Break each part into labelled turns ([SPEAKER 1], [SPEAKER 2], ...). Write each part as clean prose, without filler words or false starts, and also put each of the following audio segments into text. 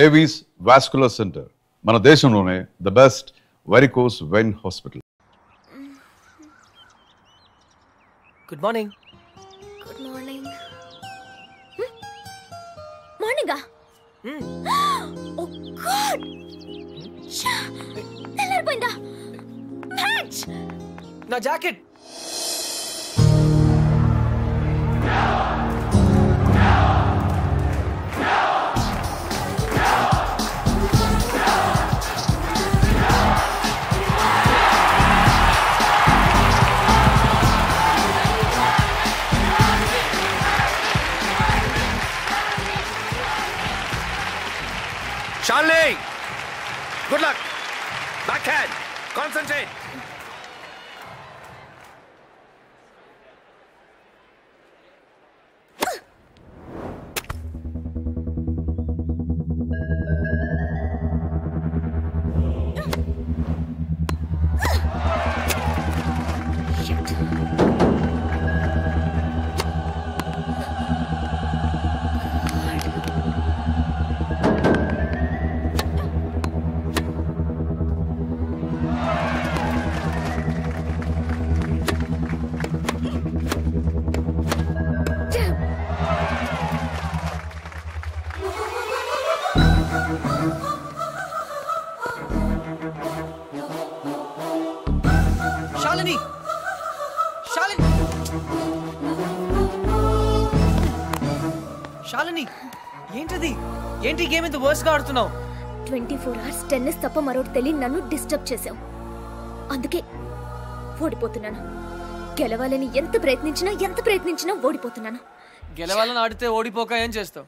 [SPEAKER 1] Avis vascular centre మన దేశంలోనే the best varicose vein hospital.
[SPEAKER 2] Good morning.
[SPEAKER 3] Good morning. మార్నింగా? Oh God, తెల్లారిపోయిందా? Match.
[SPEAKER 2] నా jacket.
[SPEAKER 4] Charlie! Good luck! Backhand! Concentrate!
[SPEAKER 2] Shalini, Shalini, ఏంటది? ఏంటి గేమ్ ఇంత వర్స్ గా ఆడుతున్నావు?
[SPEAKER 3] 24 hours టెన్నిస్ తప్ప మరొకటి తెలియని నన్ను డిస్టర్బ్ చేసావు. అందుకే ఓడిపోతున్నాను. గెలవాలని ఎంత ప్రయత్నించినా ఓడిపోతున్నాను.
[SPEAKER 2] గెలవాలని ఆడితే ఓడిపోక ఏం చేస్తావు?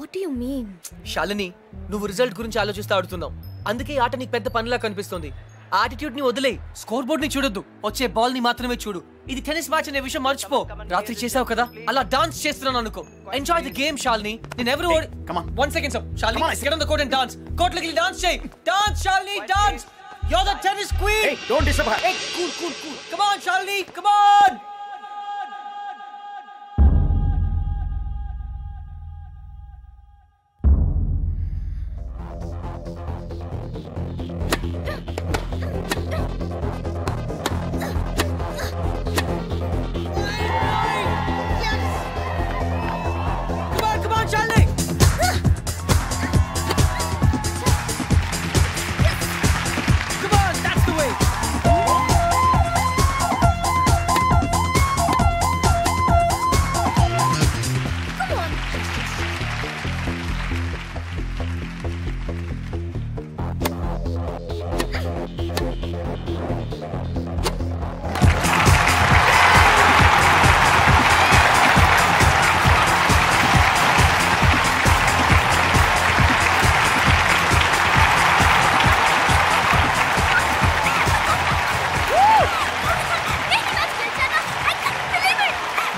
[SPEAKER 3] What do you mean?
[SPEAKER 2] Shalini, నువ్వు రిజల్ట్ గురించి ఆలోచిస్తూ ఆడుతున్నావు. అందుకే ఈ ఆట నీకు పెద్ద పనిలా కనిపిస్తుంది. ఆటిట్యూడ్ ని వదిలే, స్కోర్ బోర్డ్ ని చూడొద్దు, వచ్చే బాల్ ని మాత్రమే చూడు. ఇది టెన్నిస్ మ్యాచ్ అనే విషయం మర్చిపో. రాత్రి చేసావు కదా, అలా డాన్స్ చేస్తున్నాను అనుకో. Enjoy the game Shalini. నేను ఎవరు ఓడి. One second sir. Shalini, get on the court and dance. Court లోకి డాన్స్ చేయి. Dance Shalini, dance. You're the tennis queen.
[SPEAKER 4] Hey, don't disturb her.
[SPEAKER 2] Hey, cool. Come on Shalini, come on.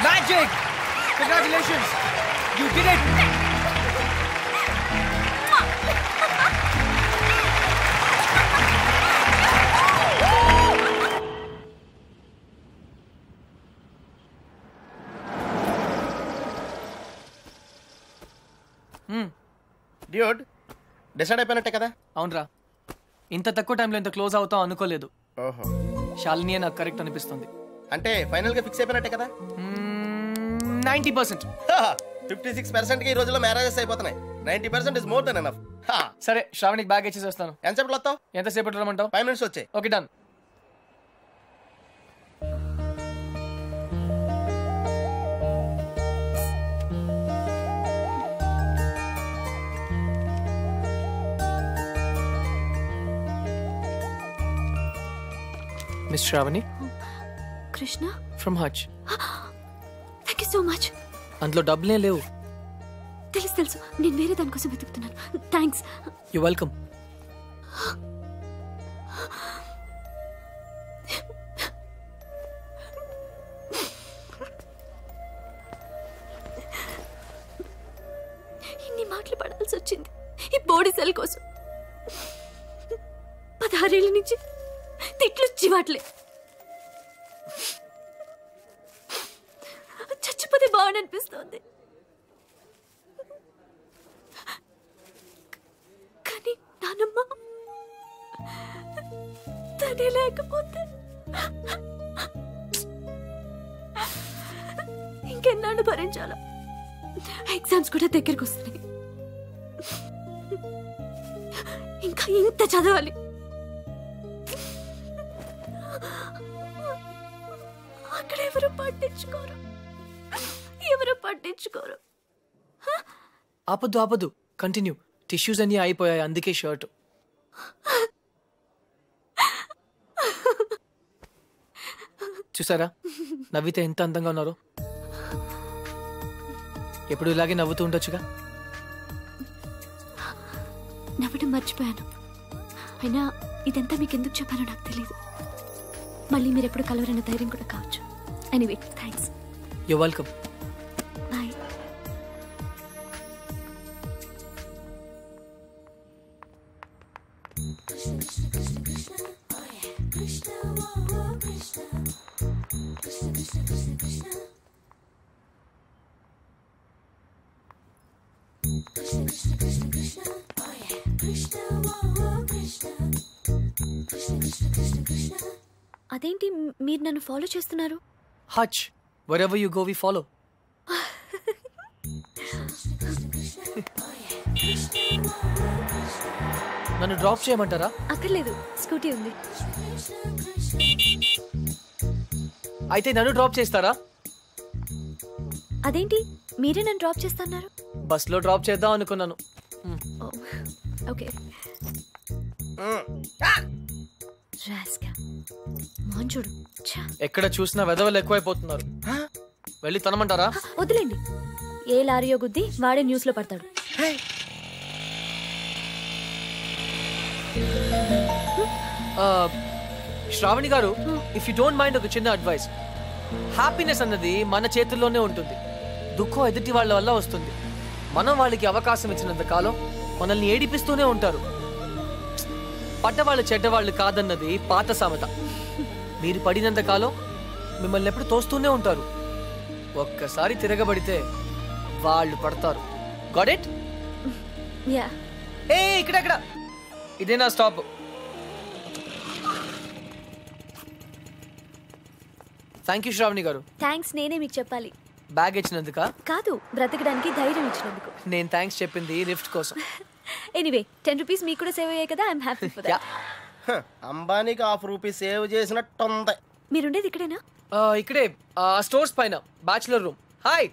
[SPEAKER 2] Magic! Congratulations! You did it!
[SPEAKER 4] Dude, decide అయిపోయినట్టే కదా?
[SPEAKER 2] అవునరా, ఇంత తక్కువ టైంలో ఇంత close అవుతాం అనుకోలేదు.
[SPEAKER 4] ఓహో,
[SPEAKER 2] శాలినియే నాకు కరెక్ట్ అనిపిస్తుంది.
[SPEAKER 4] అంటే ఫైనల్ గా ఫిక్స్ అయిపోయినట్టే కదా?
[SPEAKER 2] 90%.
[SPEAKER 4] 56% కి ఈ రోజుల్లో మ్యారేజెస్ అయిపోతున్నాయి. 90% ఇస్ మోర్ దెన్ ఎనఫ్.
[SPEAKER 2] సరే, శ్రావణికి బ్యాగ్ ఇచ్చేసి వస్తాను.
[SPEAKER 4] ఎంతసేపట్లో వస్తావు?
[SPEAKER 2] ఎంతసేపట్లో రమ్మంటావు?
[SPEAKER 4] 5 minutes వచ్చాయి.
[SPEAKER 2] Okay, done. Miss Shravani?
[SPEAKER 3] Krishna?
[SPEAKER 2] From Hutch.
[SPEAKER 3] Thank you so much.
[SPEAKER 2] అందులో డబ్బులే లేవు.
[SPEAKER 3] తెలుసు, నేను వేరే దానికోసం వెతుకుతున్నాను. థ్యాంక్స్.
[SPEAKER 2] You welcome.
[SPEAKER 3] ఇన్ని మాటలు పడాల్సి వచ్చింది ఈ బోడీ సెల్ కోసం. 16 ఏళ్ళ నుంచి తిట్లు చివాట్లే. చచ్చిపోతే బాగుంది అనిపిస్తుంది. తనే లేకపోతే ఇంకెన్నాళ్ళు భరించాలా? ఎగ్జామ్స్ కూడా దగ్గరికి వస్తున్నాయి. ఇంకా ఇంత చదవాలి. అక్కడ ఎవరు పట్టించుకోరు.
[SPEAKER 2] ఆపద్దు కంటిన్యూ. టిష్యూస్ అన్ని అయిపోయాయి, అందుకే షర్ట్. చూసారా నవ్వితే ఎంత అందంగా ఉన్నారో? ఎప్పుడు ఇలాగే నవ్వుతూ ఉండొచ్చుగా.
[SPEAKER 3] నవ్వడం మర్చిపోయాను. అయినా ఇదంతా మీకు ఎందుకు చెప్పానో నాకు తెలియదు. మళ్ళీ మీరు ఎప్పుడు కలవరన్న ధైర్యం కూడా కావచ్చు. Anyway thanks.
[SPEAKER 2] You welcome.
[SPEAKER 3] Bye. అదేంటి మీరు నన్ను ఫాలో చేస్తున్నారు?
[SPEAKER 2] హచ్ wherever you go we follow. నన్ను డ్రాప్ చేయమంటారా?
[SPEAKER 3] అక్కర్లేదు, స్కూటీ ఉంది.
[SPEAKER 2] అయితే నన్ను డ్రాప్ చేస్తారా?
[SPEAKER 3] అదేంటి మీరే నన్ను డ్రాప్ చేస్తున్నారు?
[SPEAKER 2] బస్ లో డ్రాప్ చేద్దాం అనుకున్నాను.
[SPEAKER 3] ఓకే. చూడు
[SPEAKER 2] ఎక్కడ చూసినా వెదవలు ఎక్కువైపోతున్నారు. వెళ్ళి తనమంటారా?
[SPEAKER 3] వదిలేండి. ఏ లారీయో గుద్ది వాడే న్యూస్ లో పడతాడు.
[SPEAKER 2] శ్రావణి గారు, ఇఫ్ యూ డోంట్ మైండ్ ఒక చిన్న అడ్వైస్. హ్యాపీనెస్ అన్నది మన చేతుల్లోనే ఉంటుంది. దుఃఖం ఎదుటి వాళ్ళ వల్ల వస్తుంది. మనం వాళ్ళకి అవకాశం ఇచ్చినంత కాలం మనల్ని ఏడిపిస్తూనే ఉంటారు. పడ్డవాళ్ళు చెడ్డవాళ్ళు కాదన్నది పాత సామెత. మీరు పడినంత కాలం మిమ్మల్ని ఎప్పుడు తోస్తూనే ఉంటారు. ఒక్కసారి తిరగబడితే వాళ్ళు పడతారు. Got it?
[SPEAKER 3] యా.
[SPEAKER 2] ఏ ఇక్కడ ఇదే నా స్టాప్. థ్యాంక్ యూ శ్రావణి గారు.
[SPEAKER 3] థ్యాంక్స్ నేనే మీకు చెప్పాలి.
[SPEAKER 2] బ్యాగ్ ఇచ్చినందుక
[SPEAKER 3] కాదు, బ్రతకడానికి ధైర్యం ఇచ్చినందుకు.
[SPEAKER 2] నేను థ్యాంక్స్ చెప్పింది లిఫ్ట్ కోసం.
[SPEAKER 3] ఎనీవే 10 రూపీస్ మీకు కూడా సేవ్ అయ్యాయి కదా. I'm happy for that.
[SPEAKER 4] అంబానీకి ₹1 సేవ్ చేసినట్టుంది.
[SPEAKER 3] మీరుండేది ఇక్కడేనా?
[SPEAKER 2] ఇక్కడే స్టోర్స్ పైన బ్యాచులర్ రూమ్. హాయ్,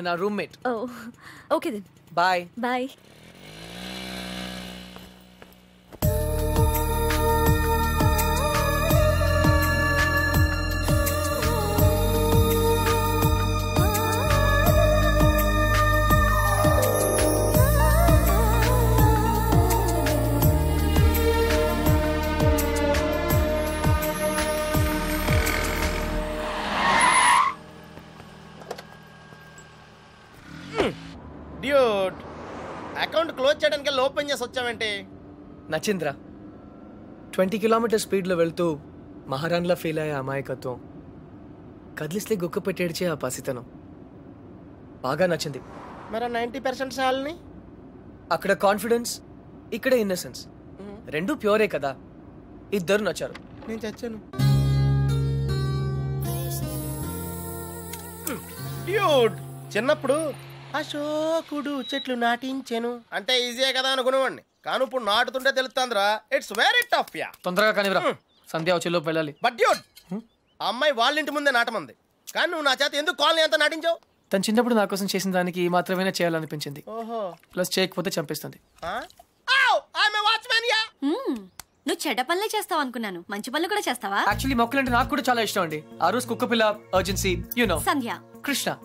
[SPEAKER 2] నా roommate.
[SPEAKER 3] Okay then
[SPEAKER 2] bye.
[SPEAKER 3] Bye.
[SPEAKER 4] Dude, account close చేయడానికి ఓపెన్ చేసి వచ్చావేంటి?
[SPEAKER 2] నచింద్ర 20 కిలోమీటర్ స్పీడ్లో వెళ్తూ మహారాణ్లా ఫీల్ అయ్యే అమాయకత్వం, కదిలిస్తే గుక్క పెట్టేడ్చే ఆ పసితనం బాగా నచ్చింది.
[SPEAKER 4] మరి 90% సాల్ని?
[SPEAKER 2] అక్కడ కాన్ఫిడెన్స్, ఇక్కడ ఇన్నసెన్స్, రెండు ప్యూరే కదా. ఇద్దరు నచ్చారు.
[SPEAKER 4] నేను చచ్చాను. డ్యూడ్, చిన్నప్పుడు అశోకుడు చెట్లు నాటించెను అంటే ఈజీయే కదా అనుకునేవాడిని. కానీ ఇప్పుడు నాటుతుంటే తెలుస్తుందిరా, ఇట్స్ వెరీ టఫ్. యా,
[SPEAKER 2] తొందరగా కానివ్వరా, సంధ్య వచ్చేలోపు వెళ్ళాలి.
[SPEAKER 4] బట్ డ్యూడ్, ఆ అమ్మాయి వాళ్ళ ఇంటి ముందే నాటమంది, కానీ నువ్వు నా చేత ఎందుకు కాలనీ అంతా నాటించావు?
[SPEAKER 2] తను చిన్నప్పుడు నా కోసం చేసిన దానికి మాత్రమే చేయాలనిపించింది.
[SPEAKER 4] ఓహో,
[SPEAKER 2] ప్లస్ చేయకపోతే చంపేస్తుంది.
[SPEAKER 5] నువ్వు చెడ్డ పనులే చేస్తావు అనుకున్నాను, మంచి పనులు కూడా చేస్తావా?
[SPEAKER 2] యాక్చువల్లీ మొక్కలంటే నాకు కూడా చాలా ఇష్టం అండి. ఆ రోజు కుక్క పిల్ల, అర్జెన్సీ, యు నో,
[SPEAKER 5] సంధ్య,
[SPEAKER 2] కృష్ణ,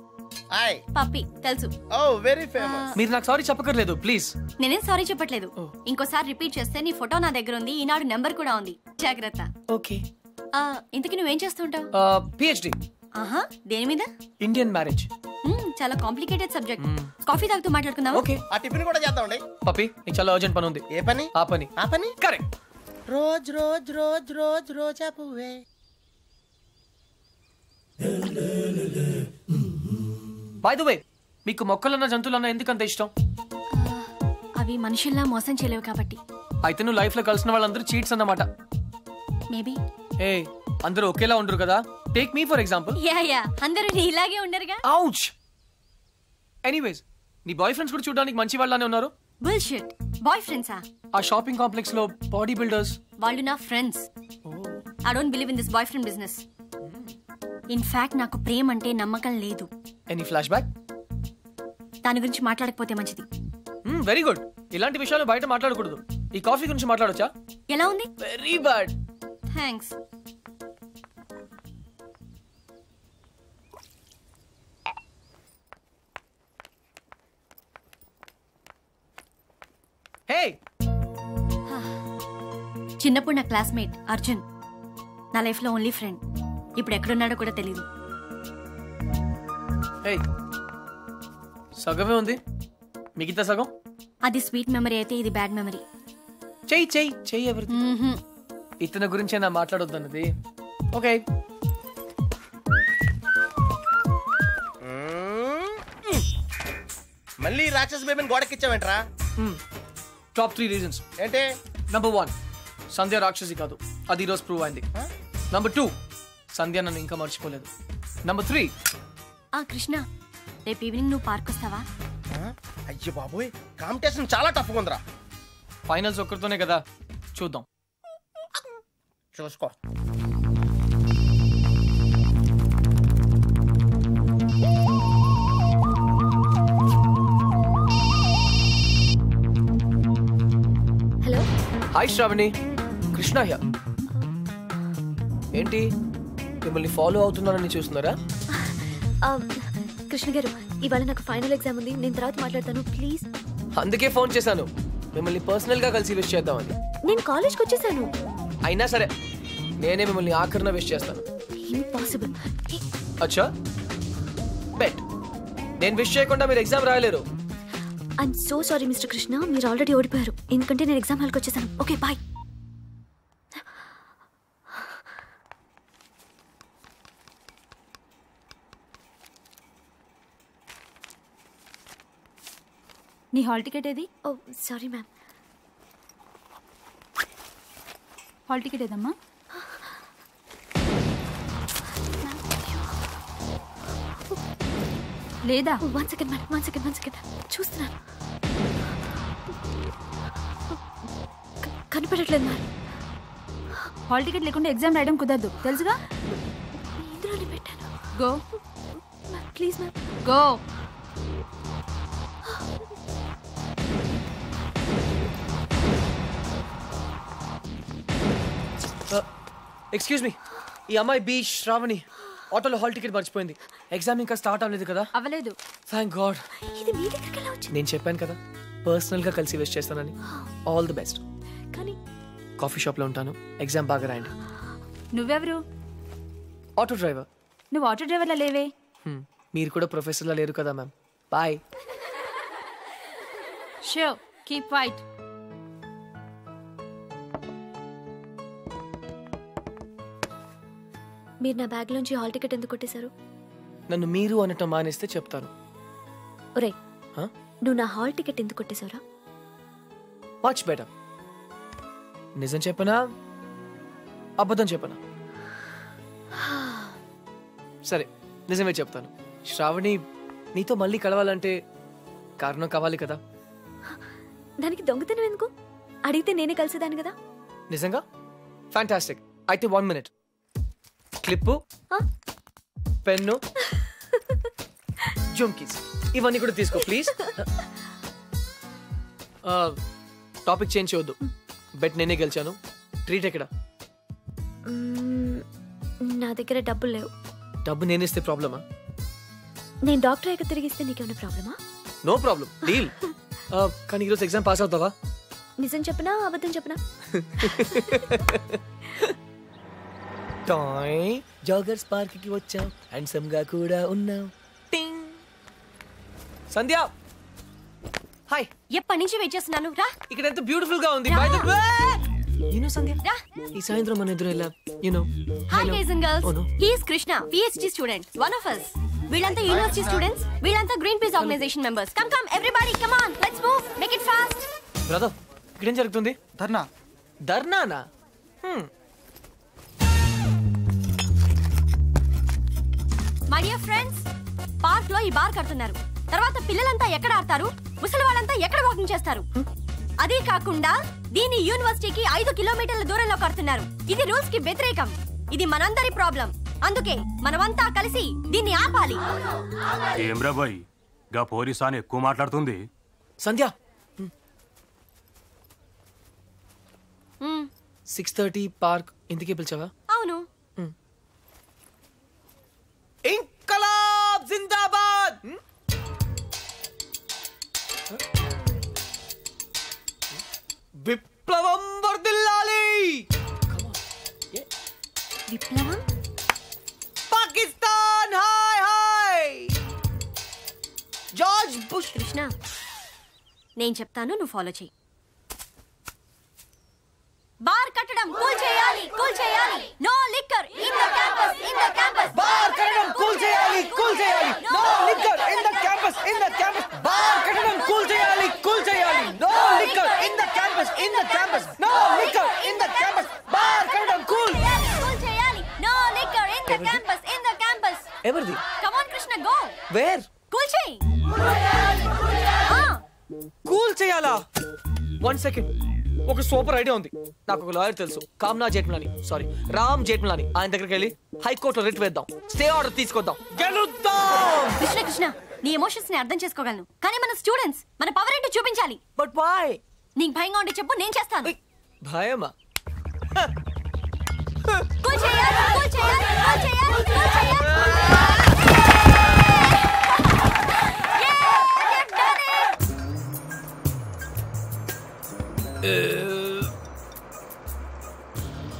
[SPEAKER 5] పప్పి తెలుసు.
[SPEAKER 4] ఓ వెరీ ఫేమస్.
[SPEAKER 2] మీరు నాకు సారీ చెప్పకర్లేదు ప్లీజ్.
[SPEAKER 5] నేనేం సారీ చెప్పట్లేదు. ఇంకోసారి రిపీట్ చేస్తే నీ ఫోటో నా దగ్గర ఉంది, ఈనాడు నెంబర్ కూడా ఉంది, జాగ్రత్త.
[SPEAKER 2] ఓకే.
[SPEAKER 5] ఇంతకీ నువ్వేం చేస్తుంటావు?
[SPEAKER 2] పిహెచ్డి.
[SPEAKER 5] ఆహా, దేని మీద?
[SPEAKER 2] Indian marriage.
[SPEAKER 5] చాలా కాంప్లికేటెడ్ సబ్జెక్ట్. కాఫీ తాగుతూ మాట్లాడుకుందాం.
[SPEAKER 2] ఓకే.
[SPEAKER 4] ఆ టిఫిన్ కూడా చేద్దామండి.
[SPEAKER 2] పప్పి, నీకు చాలా అర్జెంట్ పని ఉంది.
[SPEAKER 4] ఏ పని?
[SPEAKER 2] ఆ పని.
[SPEAKER 4] ఆ పని
[SPEAKER 2] correct.
[SPEAKER 4] Rose rose rose rose రోజా పువ్వే.
[SPEAKER 2] బై ద వే, మీకు మొక్కలన్న జంతువులన్న ఎందుకంత ఇష్టం?
[SPEAKER 5] అవి మనుషుల్లా మోసం చేయలేవు కాబట్టి.
[SPEAKER 2] అయితే నువ్వు లైఫ్ లో కలిసిన వాళ్ళందరూ చీట్స్ అన్నమాట.
[SPEAKER 5] మేబీ.
[SPEAKER 2] ఏ అందరూ ఒకేలా ఉండరు కదా. Take me for example.
[SPEAKER 5] Yeah అందరూ నీలాగే ఉండరుగా.
[SPEAKER 2] ఔచ్. ఎనీవేస్, నీ బాయ్ ఫ్రెండ్స్ కూడా చూడడానికి మంచి వాళ్ళనే ఉన్నారు.
[SPEAKER 5] బుల్షిట్. బాయ్ ఫ్రెండ్సా?
[SPEAKER 2] ఆ షాపింగ్ కాంప్లెక్స్ లో బాడీ బిల్డర్స్.
[SPEAKER 5] వాళ్ళు నా friends. I don't believe in this boy friend business. In fact నాకు ప్రేమ అంటే నమ్మకం లేదు.
[SPEAKER 2] Any flash back?
[SPEAKER 5] దాని గురించి మాట్లాడకపోతే మంచిది.
[SPEAKER 2] Very good. ఇలాంటి విషయాలు బయట మాట్లాడకూడదు. ఈ కాఫీ గురించి మాట్లాడొచ్చా?
[SPEAKER 5] ఎలా ఉంది?
[SPEAKER 2] Very bad.
[SPEAKER 5] థ్యాంక్స్.
[SPEAKER 2] హే,
[SPEAKER 5] చిన్నప్పుడు నా క్లాస్మేట్ అర్జున్. నా లైఫ్ లో ఓన్లీ ఫ్రెండ్. ఇప్పుడు ఎక్కడున్నాడో కూడా తెలీదు.
[SPEAKER 2] హే, సగమే ఉంది, మిగతా సగం
[SPEAKER 5] అది స్వీట్ మెమరీ అయితే ఇది బ్యాడ్ మెమరీ.
[SPEAKER 2] చెయ్యి చెయ్యి చెయ్యి ఎవరిది? ఇతని గురించే నా మాట్లాడొద్దన్నది. ఓకే.
[SPEAKER 4] మళ్ళీ రాక్షస్ బేబీని గోడకిచ్చావేంట్రా?
[SPEAKER 2] టాప్ 3 రీజన్స్
[SPEAKER 4] ఏంటి?
[SPEAKER 2] నంబర్ 1, సంధ్య రాక్షసి కాదు, అది ఈరోజు ప్రూవ్ అయింది. నంబర్ 2, సంధ్య నన్ను ఇంకా మర్చిపోలేదు. నంబర్ 3,
[SPEAKER 5] కృష్ణ రేపు ఈవినింగ్ నువ్వు పార్క్ వస్తావా?
[SPEAKER 4] అయ్యో బాబోయ్, కాంపిటీషన్ చాలా టఫ్గా ఉందిరా.
[SPEAKER 2] ఫైనల్స్ ఒక్కరితోనే కదా, చూద్దాం.
[SPEAKER 4] చూసుకో.
[SPEAKER 3] Hello.
[SPEAKER 2] Hi Shravani, Krishna here. ఏంటి మిమ్మల్ని ఫాలో అవుతున్నానని చూస్తున్నారా?
[SPEAKER 3] కృష్ణ గారు, ఇవాళ నాకు ఫైనల్ ఎగ్జామ్ ఉంది, నేను తర్వాత మాట్లాడతాను ప్లీజ్.
[SPEAKER 2] అందుకే ఫోన్ చేశాను, మిమ్మల్ని పర్సనల్ గా కలిసి విష్ చేద్దామని.
[SPEAKER 3] నేను కాలేజ్కి వచ్చేసాను.
[SPEAKER 2] అయినా సరే నేనే మిమ్మల్ని ఆఖరిన విష్ చేస్తాను.
[SPEAKER 3] ఇంపాసిబుల్.
[SPEAKER 2] అచ్చా, బెట్. నేను విష్ చేయకుండా మీరు ఎగ్జామ్ రాయలేరు.
[SPEAKER 3] I'm so sorry mister Krishna, మీరు ఆల్రెడీ ఓడిపోయారు, ఎందుకంటే నేను ఎగ్జామ్ హాల్కి వచ్చేసాను. Okay bye.
[SPEAKER 5] నీ హాల్ టికెట్ ఏది?
[SPEAKER 3] Oh sorry ma'am.
[SPEAKER 5] Hall ticket ఏదమ్మా? లేదా?
[SPEAKER 3] One second ma'am, one second చూస్తున్నాను. కనిపెట్టట్లేదు మ్యామ్.
[SPEAKER 5] హాల్ టికెట్ లేకుండా ఎగ్జామ్ రాయడం కుదరదు, తెలుసుగా?
[SPEAKER 3] ఇందులోనే పెట్టాను.
[SPEAKER 5] Go
[SPEAKER 3] ma'am please ma'am.
[SPEAKER 5] Go.
[SPEAKER 2] Excuse me, ఈ అమ్మాయి బి శ్రావణి ఆటోలో హాల్ టికెట్ మర్చిపోయింది. ఎగ్జామ్ ఇంకా స్టార్ట్ అవ్వలేదు కదా?
[SPEAKER 5] అవ్వలేదు.
[SPEAKER 2] Thank God.
[SPEAKER 3] ఇది మీ దగ్గరికి ఎలా వచ్చింది?
[SPEAKER 2] నేను చెప్పాను కదా పర్సనల్ గా కలిసి విష్ చేస్తానని. All the best.
[SPEAKER 3] కానీ
[SPEAKER 2] కాఫీ షాప్ లో ఉంటాను, ఎగ్జామ్ బాగా రాయండి.
[SPEAKER 5] నువ్వెవరు?
[SPEAKER 2] Auto driver.
[SPEAKER 5] నువ్వు ఆటో డ్రైవర్లా లేవే.
[SPEAKER 2] మీరు కూడా ప్రొఫెసర్లా లేరు కదా ma'am. Bye.
[SPEAKER 5] So keep wait.
[SPEAKER 3] మీరు నా బ్యాగ్లోంచి హాల్ టికెట్ ఎందుకు కొట్టేశారు?
[SPEAKER 2] నన్ను మీరు అనటం మానేస్తే చెప్తాను.
[SPEAKER 3] ఒరే,
[SPEAKER 2] Huh?
[SPEAKER 3] నువ్వు నా హాల్ టికెట్ ఎందుకు కొట్టేశావురా?
[SPEAKER 2] Much better. నిజం చెప్పనా అబద్ధం చెప్పనా? సరే నిజమే చెప్తాను. శ్రావణి, నీతో మళ్ళీ కలవాలంటే కారణం కావాలి కదా.
[SPEAKER 3] దానికి దొంగతనం ఎందుకు? అడిగితే నేనే కలిసేదాన్ని కదా.
[SPEAKER 2] నిజంగా? ఫ్యాంటాస్టిక్. అయితే 1 minute. క్లిప్పు, పెన్ను, జుమ్కీస్ ఇవన్నీ కూడా తీసుకో ప్లీజ్. టాపిక్ చేంజ్ చేయొద్దు. బెట్ నేనే గెలిచాను. ట్రీట్ ఎక్కడ?
[SPEAKER 3] నా దగ్గర డబ్బులు లేవు.
[SPEAKER 2] డబ్బు నేనేస్తే ప్రాబ్లమా?
[SPEAKER 3] నేను డాక్టర్ అయ్యాక తిరిగిస్తే నీకేమైనా ప్రాబ్లమా?
[SPEAKER 2] No problem, deal. కానీ ఈరోజు ఎగ్జామ్ పాస్ అవుతావా?
[SPEAKER 3] నిజం చెప్పనా అబద్ధం చెప్పనా?
[SPEAKER 2] జాగర్స్ పార్క్ కి వచ్చాం, హ్యాండ్సమ్ గా కూడా ఉన్నాం. టింగ్. సంధ్య, హాయ్.
[SPEAKER 5] ఎప్పటి నుంచి వెయిట్ చేస్తున్నాను, రా.
[SPEAKER 2] ఇక్కడ ఎంత బ్యూటిఫుల్ గా ఉంది. By the way, you know Sandhya, ఈ సాయంత్రం మన ఎదురు ఎలా, you know.
[SPEAKER 5] Hi guys and girls, he is Krishna, PhD student, one of us. వీళ్ళంతా యూనివర్సిటీ స్టూడెంట్స్, వీళ్ళంతా Greenpeace organisation members. Come come everybody, come on, let's move, make it fast.
[SPEAKER 2] Brother, ఇక్కడ ఏం జరుగుతుంది?
[SPEAKER 6] ధర్నా.
[SPEAKER 2] ధర్నానా?
[SPEAKER 5] మై డియర్ ఫ్రెండ్స్, పార్క్ లో ఈ bar కడుతున్నారు. తర్వాత పిల్లలంతా ఎక్కడ ఆడతారు, ముసలి వాళ్ళంతా ఎక్కడ వాకింగ్ చేస్తారు? అదే కాకుండా దీన్ని యూనివర్సిటీకి 5 కిలోమీటర్ల దూరంలో కడుతున్నారు. ఇది రూల్స్ కి వ్యతిరేకం. ఇది మనందరి ప్రాబ్లం. అందుకే మనమంతా కలిసి దీన్ని ఆపాలి.
[SPEAKER 6] ఏమ్రా బాయ్, గా పోలీసాని ఎక్కువ మాట్లాడుతుంది.
[SPEAKER 2] సంధ్య 6:30 పార్క్ ఇందుకే పిలిచావా?
[SPEAKER 5] అవును.
[SPEAKER 2] ఇంకలాబ్ జిందాబాద్. విప్లవం వర్ధిల్లాలి.
[SPEAKER 5] విప్లవం?
[SPEAKER 2] Pakistan hi hi. George bush.
[SPEAKER 5] Krishna, నేను చెప్తాను, నువ్వు ఫాలో చెయ్యి. బార్ కట్టడం కూల్ చేయాలి, కూల్ చేయాలి. No liquor in the campus, in the campus.
[SPEAKER 2] Bar కట్టడం కూల్ చేయాలి, కూల్ చేయాలి. No liquor in the campus, in the campus. Bar కట్టడం కూల్ చేయాలి, కూల్ చేయాలి. No liquor in the campus, in the campus. No liquor in the campus. Bar కట్టడం cool
[SPEAKER 5] చేయాలి. No liquor in the campus, in the campus.
[SPEAKER 2] ఎవరిది?
[SPEAKER 5] Come on Krishna, go.
[SPEAKER 2] Where?
[SPEAKER 5] Cool చేయి.
[SPEAKER 2] Cool చేయాలా? 1 second. ఒక super idea ఉంది. నాకు ఒక lawyer తెలుసు, కామ్నా జేఠ్మలాని, సారీ రామ్ జేఠ్మలాని. ఆయన దగ్గరికి వెళ్ళి హైకోర్టులో రిట్ వేద్దాం, స్టే ఆర్డర్ తీసుకొద్దాం, గెలుద్దాం.
[SPEAKER 5] కృష్ణ కృష్ణ, నీ ఎమోషన్స్ ని అర్థం చేసుకోగలను, కానీ మన స్టూడెంట్స్, మన పవర్ ఏంటో చూపించాలి.
[SPEAKER 2] But why?
[SPEAKER 5] నీకు భయంగా ఉంటే చెప్పు, నేను చేస్తాను.
[SPEAKER 2] భయమా?
[SPEAKER 5] కూల్ చేయాలి, కూల్ చేయాలి, కూల్ చేయాలి, కూల్ చేయాలి.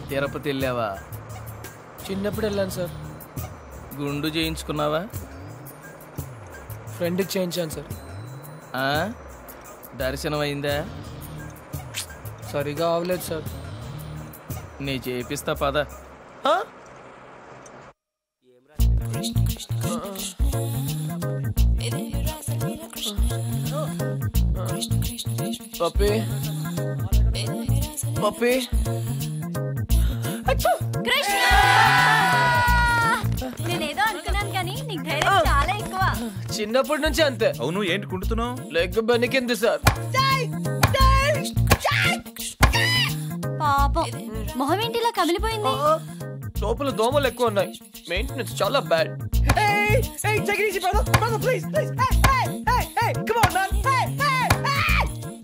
[SPEAKER 7] తిరుపతి వెళ్ళావా?
[SPEAKER 2] చిన్నప్పుడు వెళ్ళాను సార్.
[SPEAKER 7] గుండు చేయించుకున్నావా?
[SPEAKER 2] ఫ్రెండ్కి చేయించాను సార్.
[SPEAKER 7] దర్శనం అయిందా?
[SPEAKER 2] సరిగా అవలేదు సార్.
[SPEAKER 7] నీ చేపిస్తా పద.
[SPEAKER 2] పప్పి పప్పి.
[SPEAKER 5] కృష్ణ, నేనేదో అనుకున్నాను కానీ నీకు ధైర్యం చాలా ఎక్కువ.
[SPEAKER 2] చిన్నప్పటి నుంచి అంతే.
[SPEAKER 7] అవును, ఏంటి కుంటున్నావు?
[SPEAKER 2] Leg బెనికింది sir.
[SPEAKER 5] పాపం, మొహం ఏంటిలా కమిలిపోయింది?
[SPEAKER 2] లోపల దోమలు ఎక్కువ ఉన్నాయి, మెయింటెనెన్స్ చాలా బ్యాడ్.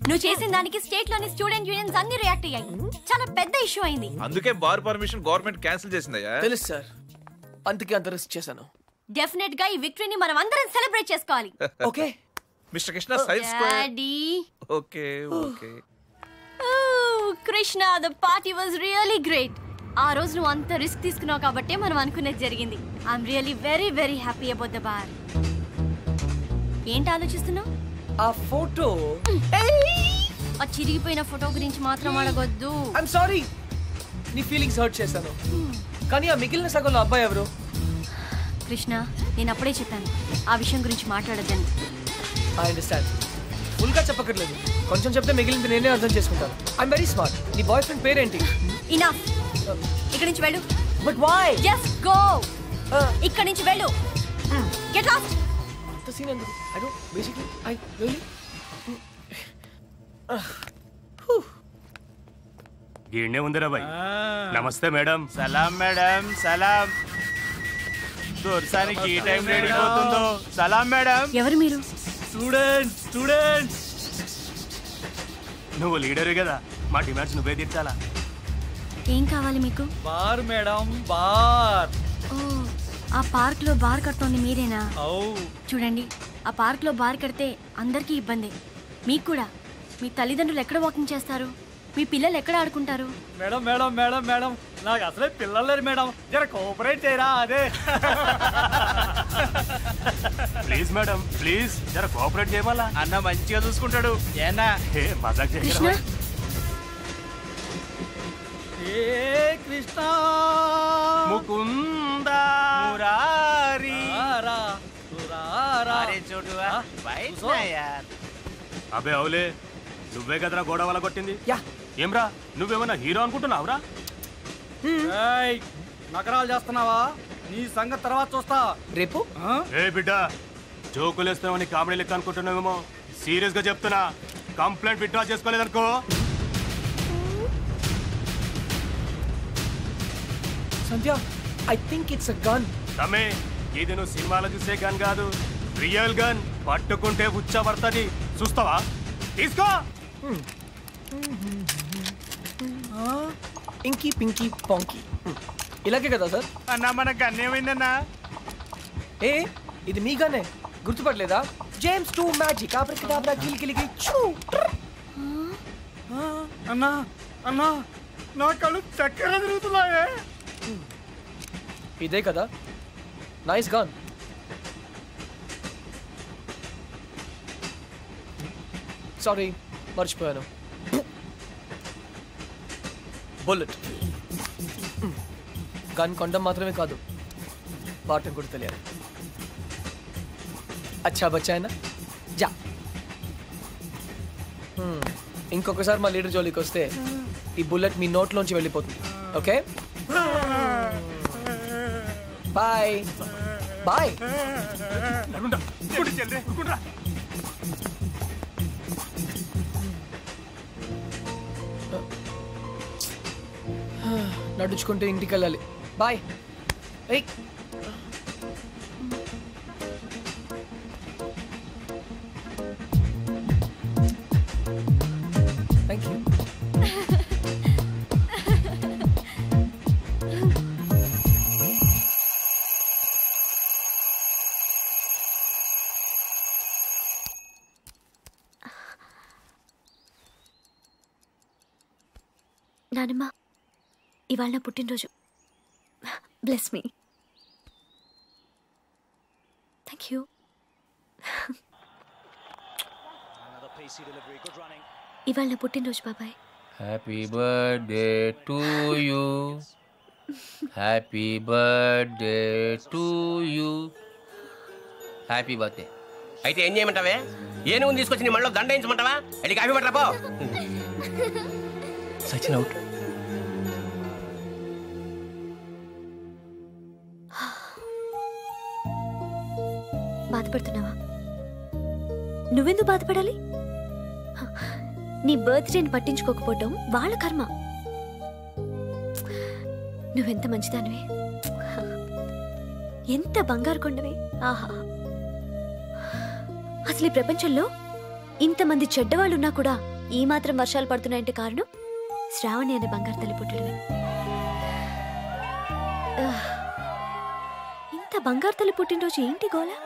[SPEAKER 5] నువ్వు చేసిన దానికి స్టేట్ లోని స్టూడెంట్ యూనియన్స్ అన్ని రియాక్ట్ అయ్యాయి. చాలా పెద్ద ఇష్యూ అయింది.
[SPEAKER 8] అందుకే బార్ పర్మిషన్ గవర్నమెంట్ క్యాన్సిల్ చేసిందయ్యా.
[SPEAKER 2] తెలుసు సార్, అందుకే అంత రిస్క్ చేశాను.
[SPEAKER 5] డెఫినెట్ గా ఈ విక్టరీని మనం అందరం సెలబ్రేట్ చేసుకోవాలి.
[SPEAKER 2] Okay
[SPEAKER 8] mister Krishna, side square.
[SPEAKER 5] Daddy.
[SPEAKER 8] Okay okay.
[SPEAKER 5] Krishna, the party was really great. ఆ రోజు నువ్వు అంత రిస్క్ తీసుకున్నావు కాబట్టి మనం అనుకునేది జరిగింది. I'm really very very happy about the bar. ఏంటి ఆలోచిస్తున్నావు?
[SPEAKER 2] ఆ ఫోటో,
[SPEAKER 5] ఆ చిరిగిపోయిన ఫోటో గురించి మాత్రం అడగొద్దు.
[SPEAKER 2] ఐఎమ్ సారీ, నీ ఫీలింగ్స్ హర్ట్ చేశాను. కానీ ఆ మిగిలిన సగంలో అబ్బాయి ఎవరు?
[SPEAKER 5] కృష్ణ, నేను అప్పుడే చెప్పాను ఆ విషయం గురించి మాట్లాడొద్దని.
[SPEAKER 2] I understand. ఫుల్ గా చెప్పక్కర్లేదు, కొంచెం చెప్తే మిగిలింది నేనే అర్థం చేసుకుంటాను. I'm very smart. నీ బాయ్ ఫ్రెండ్ పేరేంటి?
[SPEAKER 5] ఇనఫ్. ఇక్కడి నుంచి వెళ్ళు.
[SPEAKER 2] But why?
[SPEAKER 5] Just go. ఇక్కడి నుంచి వెళ్ళు. Get lost.
[SPEAKER 2] అంత సీన్ ఎందుకు? I don't basically I really.
[SPEAKER 6] గీడ్నే ఉందిరా బాయ్. నమస్తే మేడం.
[SPEAKER 9] సలాం మేడం, సలాం. దొరసానికి ఈ టైం రెడీ అవుతుందో. సలాం మేడం.
[SPEAKER 5] ఎవరు మీరు?
[SPEAKER 9] Students, students.
[SPEAKER 6] నువ్వు లీడరు కదా, మా డిమాండ్స్ నువ్వే తీర్చాలా.
[SPEAKER 5] ఏం కావాలి మీకు?
[SPEAKER 9] Bar madam, bar.
[SPEAKER 5] ఓ, ఆ పార్క్ లో బార్ కడుతోంది మీరేనా?
[SPEAKER 9] ఔ.
[SPEAKER 5] చూడండి, ఆ పార్క్ లో బార్ కడితే అందరికీ ఇబ్బంది. మీకు కూడా. మీ తల్లిదండ్రులు ఎక్కడ వాకింగ్ చేస్తారు? మీ పిల్లలు ఎక్కడ ఆడుకుంటారు?
[SPEAKER 9] మేడం మేడం మేడం మేడం, నాకు అసలే పిల్లలు లేరు మేడం, జర కోఆపరేట్ చేయరా. అదే
[SPEAKER 6] ప్లీజ్ మేడం, ప్లీజ్ జర కోఆపరేట్ చేయమలా.
[SPEAKER 9] అన్న మంచిగా చూసుకుంటాడు. ఏనా
[SPEAKER 6] మజాక్
[SPEAKER 5] కృష్ణ,
[SPEAKER 6] చేయరా.
[SPEAKER 9] ఏ కృష్ణ
[SPEAKER 6] ముకుంద
[SPEAKER 9] మురారి.
[SPEAKER 6] అబే అవులే, నువ్వే కదరా గోడ వల్ల కొట్టింది.
[SPEAKER 2] యా.
[SPEAKER 6] ఏమ్రా, నువ్వేమన్నా హీరో అనుకుంటున్నావురా?
[SPEAKER 9] నకరాలు చేస్తున్నావా? నీ సంగతి తర్వాత చూస్తా.
[SPEAKER 2] రేపు
[SPEAKER 6] ఏ బిడ్డ జోకులు వేస్తామని కామెడీ లెక్క అనుకుంటున్నావేమో. సీరియస్ గా చెప్తున్నా, కంప్లైంట్ విత్డ్రా చేసుకోలేదనుకో.
[SPEAKER 2] Sandhya, I think it's a gun.
[SPEAKER 6] తమ్మి, ఇది నువ్వు సినిమాలో చూసే గన్ కాదు, రియల్ గన్. పట్టుకుంటే ఉచ్చ పడుతుంది, చూస్తావా? తీసుకో.
[SPEAKER 2] ఇంకీ పింకీ పాంకీ, ఇలాగే కదా సార్?
[SPEAKER 9] అన్నా మన గన్ ఏమైందన్నా?
[SPEAKER 2] ఏ ఇది మీ గన్నే, గుర్తుపడలేదా? జేమ్స్ 2 మ్యాజిక్ ఆబ్రకడాబ్రా కిలికిలికి చూ.
[SPEAKER 9] అన్నా అన్నా నా కళ్ళు చక్కెర తిరుగుతున్నాయే.
[SPEAKER 2] ఇదే కదా నైస్ గన్. సారీ, మర్చిపోయాను. బుల్లెట్. గన్ కొండం మాత్రమే కాదు, వాడటం కూడా తెలియాలి. అచ్చా బచ్చాయనా జా. ఇంకొకసారి మా లీడర్ జోలికి వస్తే ఈ బుల్లెట్ మీ నోట్లోంచి వెళ్ళిపోతుంది. Okay, bye bye. నడుచుకుంటూ ఇంటికి వెళ్ళాలి. బాయ్. Thank you.
[SPEAKER 3] నానమ్మ, ఇవాళ నా పుట్టినరోజు. Bless me. Thank you. ఇవాళ నా పుట్టినరోజు బాబాయ్.
[SPEAKER 7] Happy birthday to you, happy birthday to you. Happy birthday.
[SPEAKER 10] అయితే ఏం చేయమంటావే? ఏనుగుని తీసుకొచ్చి నీ మళ్ళీ దండించమంటావా? వెళ్ళి కాఫీ పట్టరా పో.
[SPEAKER 7] సచిన్ అవుట్.
[SPEAKER 3] బాధపడుతున్నావా? నువ్వెందుకు బాధపడాలి? నీ బర్త్డేని పట్టించుకోకపోవటం వాళ్ళ కర్మ. నువ్వెంత మంచిదానివే, ఎంత బంగారు కొండవే. ఆహా, అసలు ఈ ప్రపంచంలో ఇంతమంది చెడ్డవాళ్ళున్నా కూడా ఈ మాత్రం వర్షాలు పడుతున్నాయంటే కారణం శ్రావణి అనే బంగారు తల్లి పుట్టడమే. ఇంత బంగారు తల్లి పుట్టినరోజు ఏంటి గోలా?